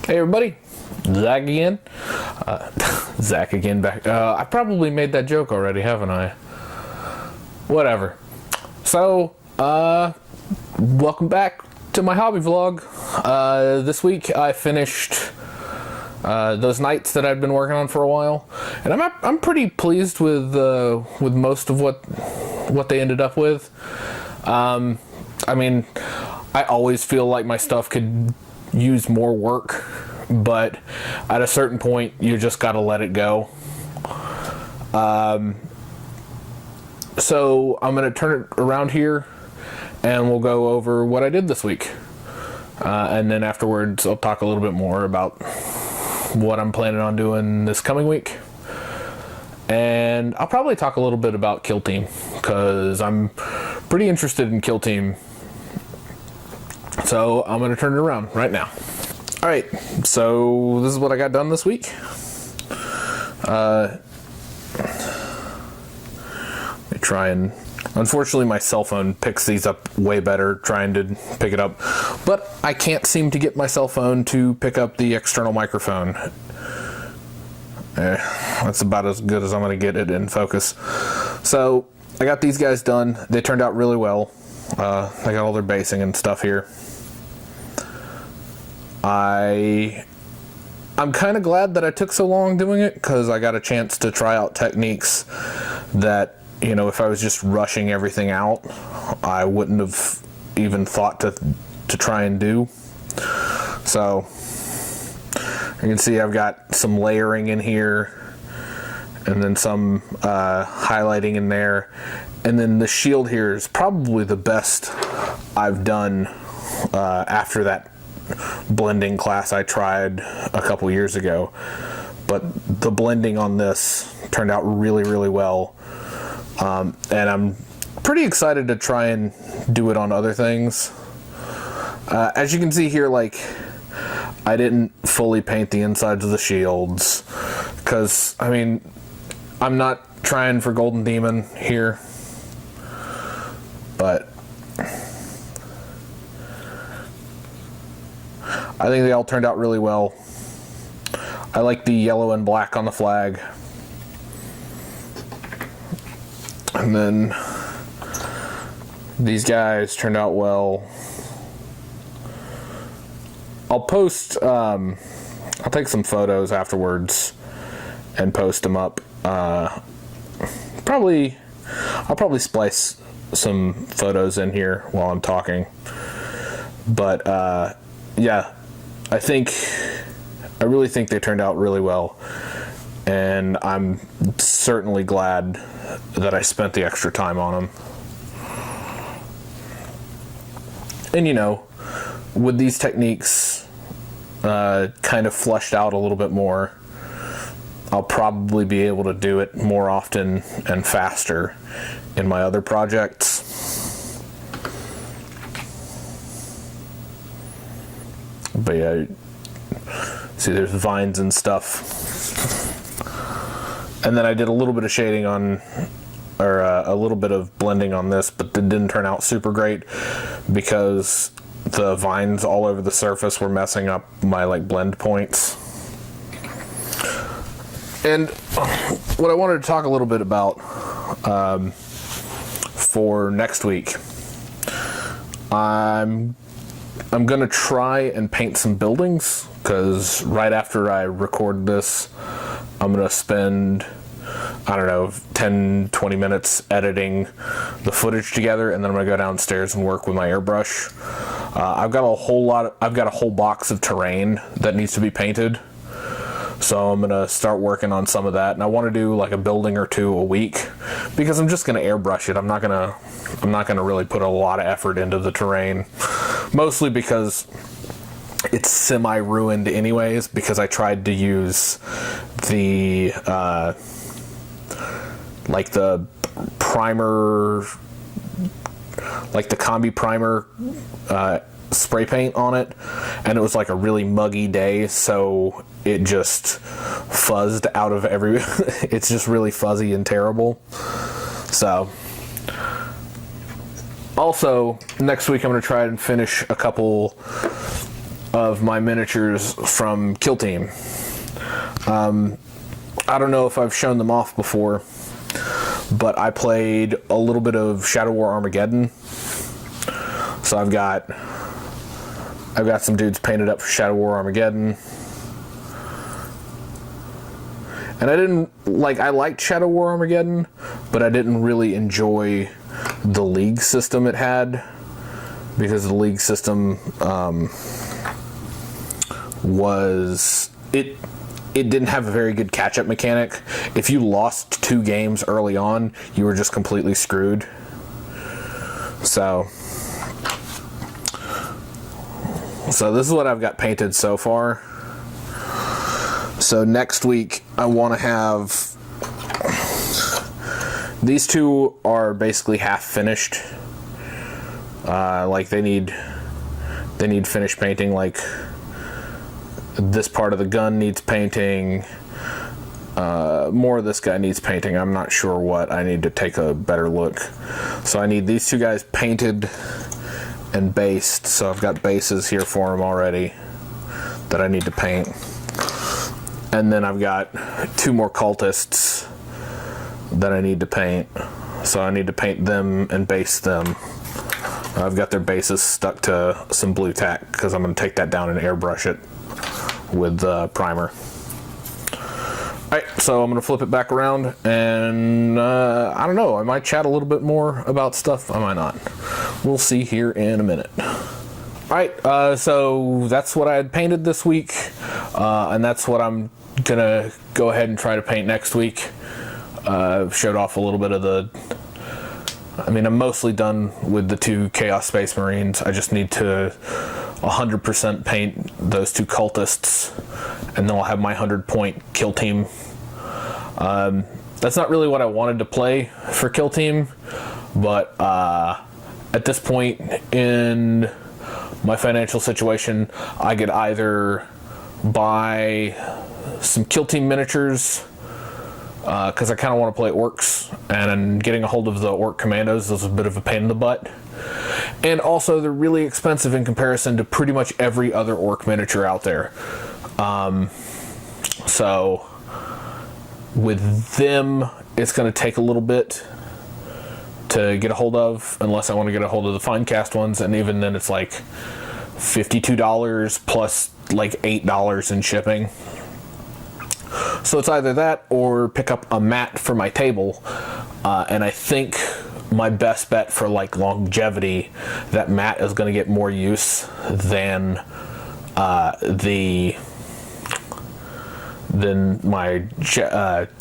Hey everybody, Zach again. Zach again back. I probably made that joke already, haven't I? Whatever. So, welcome back to my hobby vlog. This week I finished those nights that I'd been working on for a while, and I'm pretty pleased with most of what they ended up with. I mean, I always feel like my stuff could use more work, but at a certain point you just gotta let it go. So I'm gonna turn it around here and we'll go over what I did this week, and then afterwards I'll talk a little bit more about what I'm planning on doing this coming week, and I'll probably talk a little bit about Kill Team because I'm pretty interested in Kill Team. So I'm gonna turn it around right now. Alright, so this is what I got done this week. Let me try and... Unfortunately, my cell phone picks these up way better trying to pick it up, but I can't seem to get my cell phone to pick up the external microphone. That's about as good as I'm going to get it in focus. So, I got these guys done. They turned out really well. They got all their basing and stuff here. I'm kind of glad that I took so long doing it, because I got a chance to try out techniques that, you know, if I was just rushing everything out, I wouldn't have even thought to try and do. So, you can see I've got some layering in here, and then some highlighting in there, and then the shield here is probably the best I've done after that blending class I tried a couple years ago. But the blending on this turned out really, really well. And I'm pretty excited to try and do it on other things. As you can see here, like, I didn't fully paint the insides of the shields because, I mean, I'm not trying for Golden Demon here, but I think they all turned out really well. I like the yellow and black on the flag. And then these guys turned out well. I'll post, I'll take some photos afterwards and post them up. I'll probably splice some photos in here while I'm talking. But, yeah, I really think they turned out really well. And I'm certainly glad that I spent the extra time on them. And, you know, with these techniques kind of fleshed out a little bit more, I'll probably be able to do it more often and faster in my other projects. But yeah, see, there's vines and stuff. And then I did a little bit of shading on, or a little bit of blending on this, but it didn't turn out super great because the vines all over the surface were messing up my, like, blend points. And what I wanted to talk a little bit about for next week, I'm gonna try and paint some buildings, because right after I record this, I'm gonna spend, I don't know, 10-20 minutes editing the footage together, and then I'm gonna go downstairs and work with my airbrush. I've got a whole box of terrain that needs to be painted, so I'm gonna start working on some of that. And I want to do like a building or two a week, because I'm just gonna airbrush it. I'm not gonna really put a lot of effort into the terrain, mostly because it's semi-ruined anyways, because I tried to use the like the primer, like the combi primer spray paint on it, and it was like a really muggy day, so it just fuzzed out of it's just really fuzzy and terrible. So also next week I'm going to try and finish a couple of my miniatures from Kill Team. I don't know if I've shown them off before, but I played a little bit of Shadow War Armageddon. So I've got some dudes painted up for Shadow War Armageddon. And I liked Shadow War Armageddon, but I didn't really enjoy the League system it had, because the League system it didn't have a very good catch-up mechanic. If you lost 2 games early on, you were just completely screwed. So this is what I've got painted so far. So next week I want to have, these 2 are basically half finished. Like they need finished painting. Like this part of the gun needs painting. More of this guy needs painting. I'm not sure what. I need to take a better look. So I need these 2 guys painted and based. So I've got bases here for them already that I need to paint. And then I've got 2 more cultists that I need to paint. So I need to paint them and base them. I've got their bases stuck to some blue tack because I'm going to take that down and airbrush it with primer. Alright, so I'm going to flip it back around, and I don't know, I might chat a little bit more about stuff, I might not. We'll see here in a minute. Alright, so that's what I had painted this week, and that's what I'm going to go ahead and try to paint next week. Showed off a little bit of the... I'm mostly done with the 2 Chaos Space Marines. I just need to 100% paint those 2 cultists, and then I'll have my 100-point Kill Team. That's not really what I wanted to play for Kill Team, but at this point in my financial situation, I could either buy some Kill Team miniatures, because I kind of want to play orcs, and getting a hold of the orc commandos is a bit of a pain in the butt. And also, they're really expensive in comparison to pretty much every other orc miniature out there. So, with them, it's going to take a little bit to get a hold of, unless I want to get a hold of the Finecast ones, and even then it's like $52 plus like $8 in shipping. So it's either that or pick up a mat for my table, and I think my best bet for like longevity, that mat is going to get more use than my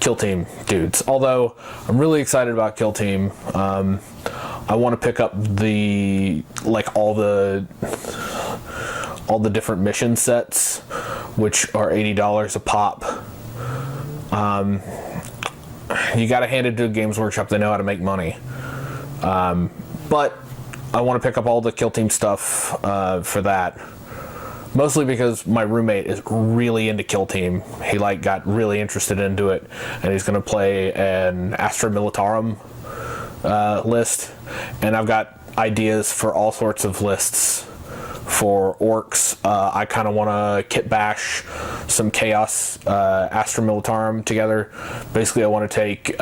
Kill Team dudes. Although I'm really excited about Kill Team. I want to pick up all the different mission sets, which are $80 a pop. You gotta hand it to Games Workshop, they know how to make money. But I want to pick up all the Kill Team stuff for that. Mostly because my roommate is really into Kill Team. He got really interested into it, and he's gonna play an Astra Militarum list. And I've got ideas for all sorts of lists for orcs. I kind of want to kit bash some Chaos Astra Militarum together. Basically, I want to take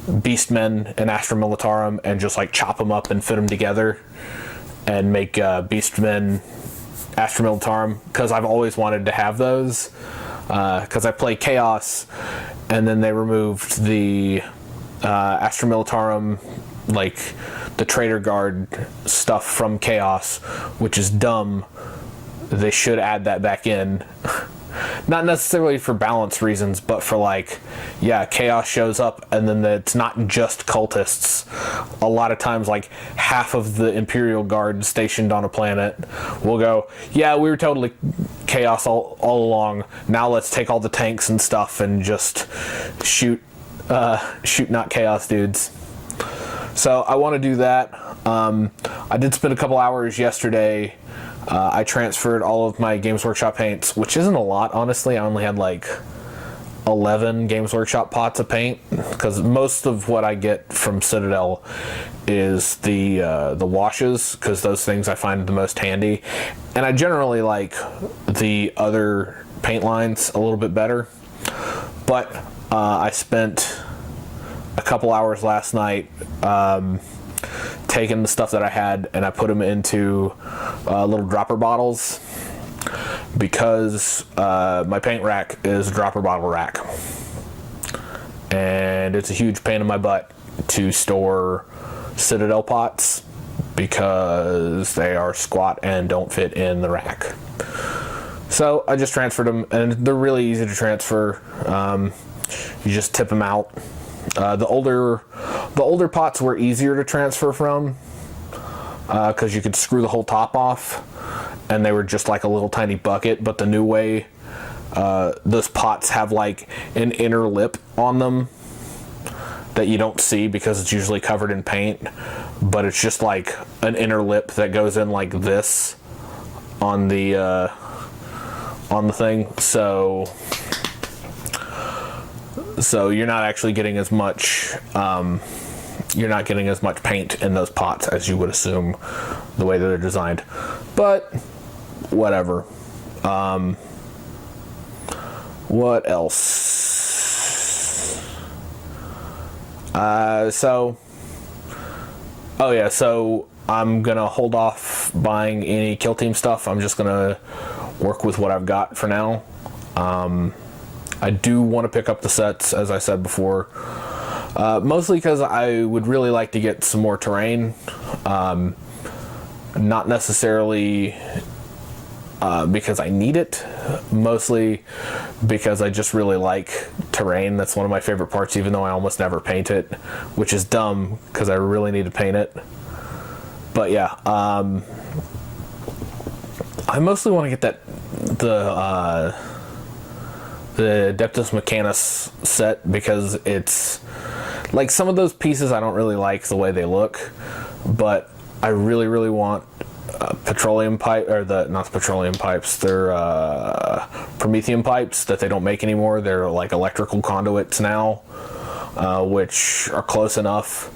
Beastmen and Astra Militarum and just chop them up and fit them together and make Beastmen Astra Militarum, because I've always wanted to have those, because I play Chaos, and then they removed the Astra Militarum, the Traitor Guard stuff from Chaos, which is dumb. They should add that back in. Not necessarily for balance reasons, but for Chaos shows up, and then it's not just cultists. A lot of times, half of the Imperial Guard stationed on a planet will go, yeah, we were totally Chaos all along. Now let's take all the tanks and stuff and just shoot not Chaos dudes. So I want to do that. I did spend a couple hours yesterday. I transferred all of my Games Workshop paints, which isn't a lot, honestly. I only had 11 Games Workshop pots of paint, because most of what I get from Citadel is the washes, because those things I find the most handy, and I generally like the other paint lines a little bit better. But I spent a couple hours last night taking the stuff that I had, and I put them into little dropper bottles, because my paint rack is a dropper bottle rack, and it's a huge pain in my butt to store Citadel pots because they are squat and don't fit in the rack. So I just transferred them, and they're really easy to transfer. You just tip them out. The older pots were easier to transfer from, because you could screw the whole top off, and they were just like a little tiny bucket. But the new way, those pots have like an inner lip on them that you don't see because it's usually covered in paint, but it's just like an inner lip that goes in like this on the thing. So you're not actually getting as much paint in those pots as you would assume the way that they're designed. But whatever. What else? So I'm gonna hold off buying any Kill Team stuff. I'm just gonna work with what I've got for now. I do want to pick up the sets, as I said before, mostly because I would really like to get some more terrain. Not necessarily because I need it, mostly because I just really like terrain. That's one of my favorite parts, even though I almost never paint it, which is dumb because I really need to paint it. But yeah, I mostly want to get the Adeptus Mechanicus set, because it's like some of those pieces I don't really like the way they look, but I really want petroleum pipe, or not the petroleum pipes, they're Prometheum pipes that they don't make anymore. They're like electrical conduits now, which are close enough,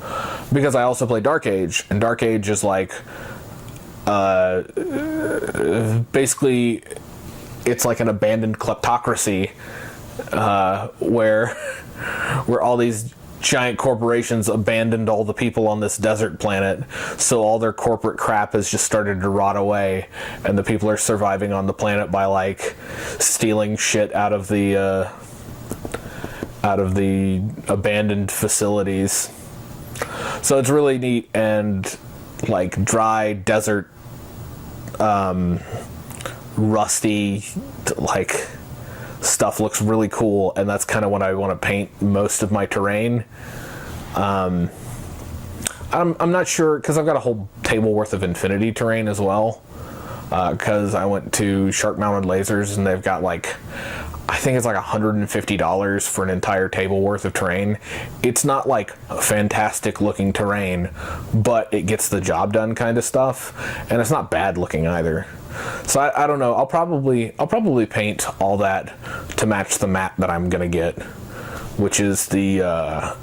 because I also play Dark Age, and Dark Age is like basically it's like an abandoned kleptocracy, where all these giant corporations abandoned all the people on this desert planet, so all their corporate crap has just started to rot away, and the people are surviving on the planet by like stealing shit out of the abandoned facilities. So it's really neat, and like dry desert, rusty like stuff looks really cool, and that's kind of what I want to paint most of my terrain. I'm not sure, because I've got a whole table worth of Infinity terrain as well, because I went to Shark Mounted Lasers, and they've got like, I think it's like $150 for an entire table worth of terrain. It's not like fantastic looking terrain, but it gets the job done kind of stuff, and it's not bad looking either. So I don't know. I'll probably paint all that to match the map that I'm gonna get, which is the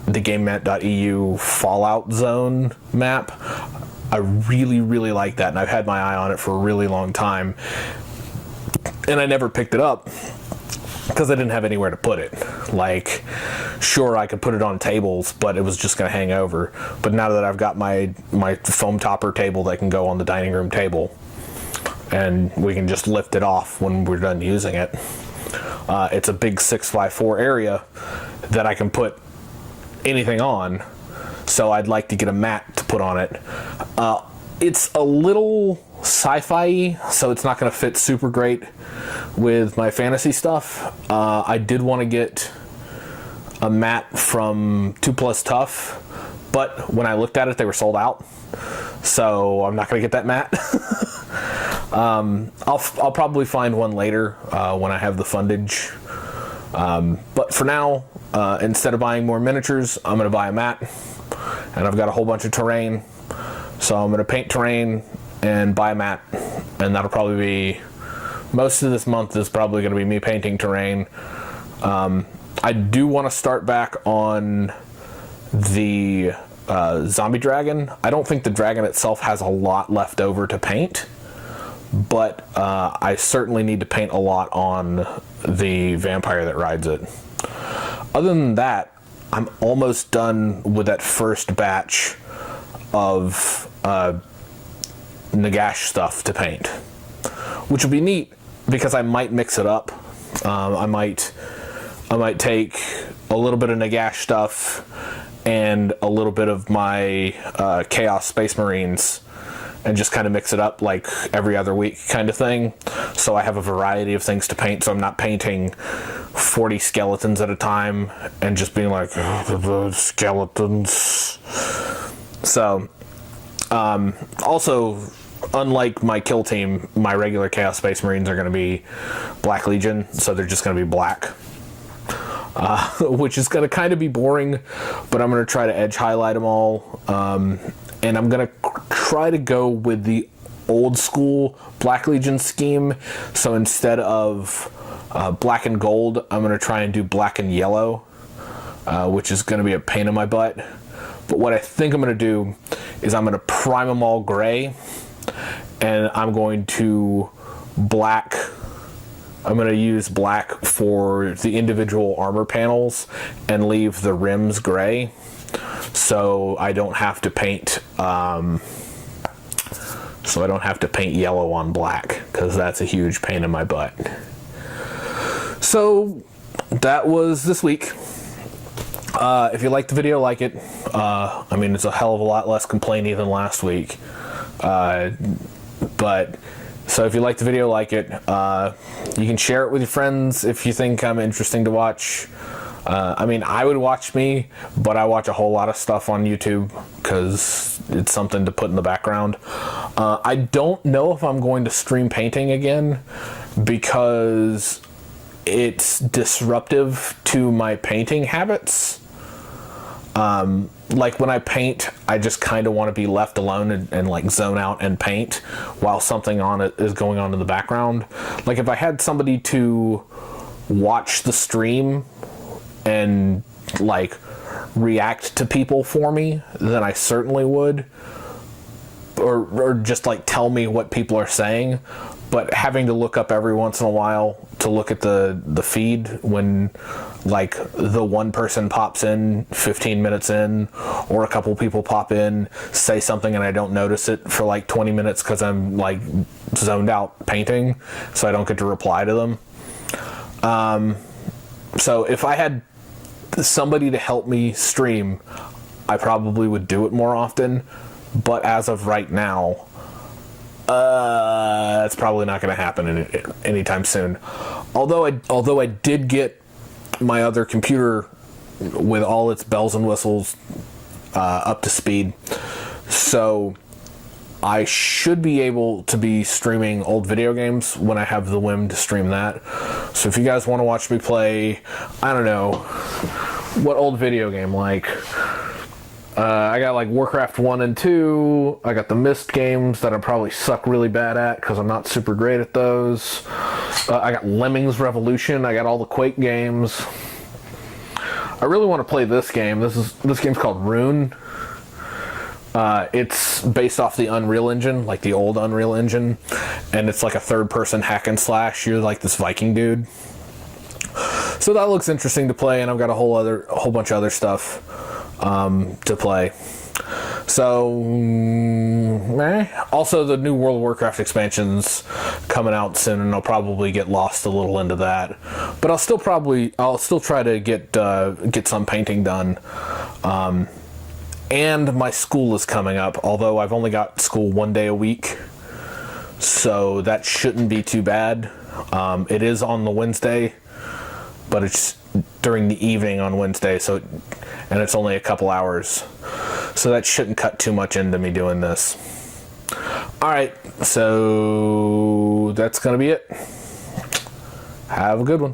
GameMat.eu Fallout Zone map. I really like that, and I've had my eye on it for a really long time, and I never picked it up because I didn't have anywhere to put it. Like, sure, I could put it on tables, but it was just going to hang over. But now that I've got my foam topper table that can go on the dining room table, and we can just lift it off when we're done using it. It's a big 6x4 area that I can put anything on, so I'd like to get a mat to put on it. It's a little sci-fi, so it's not going to fit super great with my fantasy stuff. I did want to get a mat from 2+ Tough, but when I looked at it, they were sold out, so I'm not going to get that mat. I'll probably find one later when I have the fundage. But for now, instead of buying more miniatures, I'm going to buy a mat, and I've got a whole bunch of terrain, so I'm going to paint terrain and buy a mat, and that'll probably be, most of this month is probably going to be me painting terrain. I do want to start back on the zombie dragon. I don't think the dragon itself has a lot left over to paint, but I certainly need to paint a lot on the vampire that rides it. Other than that, I'm almost done with that first batch of Nagash stuff to paint, which will be neat because I might mix it up. I might take a little bit of Nagash stuff and a little bit of my Chaos Space Marines and just kind of mix it up like every other week kind of thing. So I have a variety of things to paint, so I'm not painting 40 skeletons at a time and just being like, oh, the skeletons. So, also, unlike my kill team, my regular Chaos Space Marines are going to be Black Legion, so they're just going to be black. Which is going to kind of be boring, but I'm going to try to edge highlight them all. And I'm going to try to go with the old school Black Legion scheme. So instead of black and gold, I'm going to try and do black and yellow, which is going to be a pain in my butt. But what I think I'm going to do is I'm going to prime them all gray, and I'm going to I'm going to use black for the individual armor panels and leave the rims gray, so I don't have to paint yellow on black, because that's a huge pain in my butt. So that was this week. If you liked the video, like it. I mean, it's a hell of a lot less complainy than last week, but so if you like the video, like it. You can share it with your friends if you think I'm interesting to watch. I mean, I would watch me, but I watch a whole lot of stuff on YouTube because it's something to put in the background. I don't know if I'm going to stream painting again because it's disruptive to my painting habits. Like when I paint, I just kind of want to be left alone and like zone out and paint while something on it is going on in the background. Like if I had somebody to watch the stream and like react to people for me, then I certainly would, or just like tell me what people are saying. But having to look up every once in a while to look at the feed when like the one person pops in 15 minutes in, or a couple people pop in, say something, and I don't notice it for like 20 minutes because I'm like zoned out painting, so I don't get to reply to them. So if I had somebody to help me stream, I probably would do it more often. But as of right now, that's probably not going to happen anytime soon. Although I did get my other computer with all its bells and whistles up to speed, so I should be able to be streaming old video games when I have the whim to stream that. So if you guys want to watch me play, I don't know, what old video game, like I got like Warcraft 1 and 2, I got the Myst games that I probably suck really bad at because I'm not super great at those. I got Lemmings Revolution, I got all the Quake games. I really want to play this game. This game's called Rune. It's based off the Unreal Engine, like the old Unreal Engine, and it's like a third-person hack and slash. You're like this Viking dude. So that looks interesting to play, and I've got a whole bunch of other stuff to play. So, also the new World of Warcraft expansion's coming out soon, and I'll probably get lost a little into that. But I'll still try to get some painting done. And my school is coming up, although I've only got school one day a week, so that shouldn't be too bad. It is on the Wednesday, but it's during the evening on Wednesday, and it's only a couple hours, so that shouldn't cut too much into me doing this. Alright, so that's gonna be it. Have a good one.